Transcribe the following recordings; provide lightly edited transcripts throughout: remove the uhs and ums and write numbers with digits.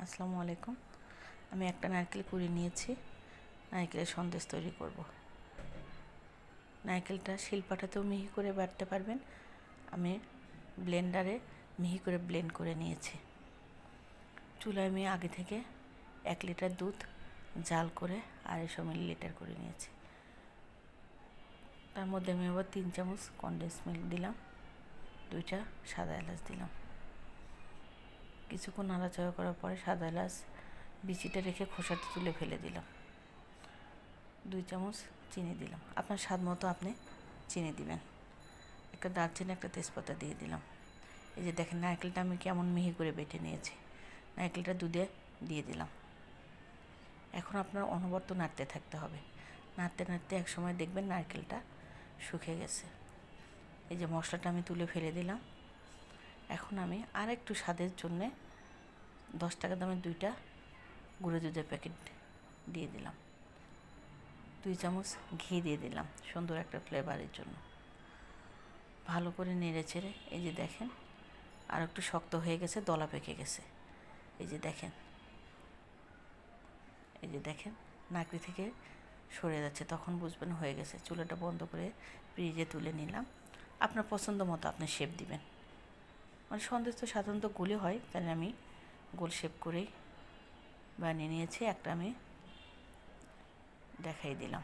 আসসালামু আলাইকুম। আমি একটা নারকেল কুড়িয়ে নিয়েছি। নারকেলের সন্দেশ তৈরি করব। নারকেলটা শিলপাটাতেও মিহি করে বাটতে পারবেন। আমি ব্লেন্ডারে মিহি করে ব্লেন্ড করে নিয়েছি। চুলায় আমি আগে থেকে 1 লিটার দুধ জাল করে 250 মিলিলিটার করে নিয়েছি। তার মধ্যে আমি আবার 3 চামচ কনডেন্স মিল্ক দিলাম, 2টা সাদা এলাচ দিলাম। কিছুক্ষণ নাড়াচাড়া করার পরে সাদা এলাচ বিচিটা রেখে খোসাটা তুলে ফেলে দিলাম। 2 চামচ চিনি দিলাম। আপনার স্বাদ মতো আপনি চিনি দিবেন। একটা দারচিনি, একটা তেজপাতা দিয়ে দিলাম। এই যে দেখেন নারকেলটা আমি কেমন মিহি করে বেটে নিয়েছি। নারকেলটা দুধে দিয়ে দিলাম। এখন আপনার অনবরত নাড়তে থাকতে হবে। নাড়তে নাড়তে এক সময় দেখবেন নারকেলটা শুকিয়ে গেছে। এই যে মশলাটা আমি তুলে ফেলে দিলাম। এখন আমি আর একটু স্বাদের জন্যে 10 টাকা দামের 2টা গুঁড়ো দুধের প্যাকেট দিয়ে দিলাম। 2 চামচ ঘি দিয়ে দিলাম সুন্দর একটা ফ্লেভারের জন্য। ভালো করে নেড়ে চেড়ে এই যে দেখেন আর একটু শক্ত হয়ে গেছে, দলা পেকে গেছে। এই যে দেখেন, এই যে দেখেন নাকড়ি থেকে সরে যাচ্ছে, তখন বুঝবেন হয়ে গেছে। চুলাটা বন্ধ করে ফ্রিজে তুলে নিলাম। আপনার পছন্দ মতো আপনি শেপ দিবেন। মানে সন্দেশ তো সাধারণত গোলে হয়, তাই আমি গোল শেপ করেই বানিয়ে নিয়েছি। একটা আমি দেখাই দিলাম।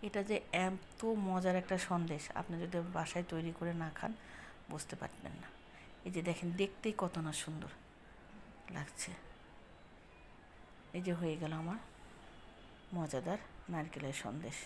এটা যে এত মজার একটা সন্দেশ, আপনি যদি বাসায় তৈরি করে না খান বুঝতে পারবেন না। এই যে দেখেন দেখতেই কত না সুন্দর লাগছে। এই যে হয়ে গেল আমার মজাদার নারকেলের সন্দেশ।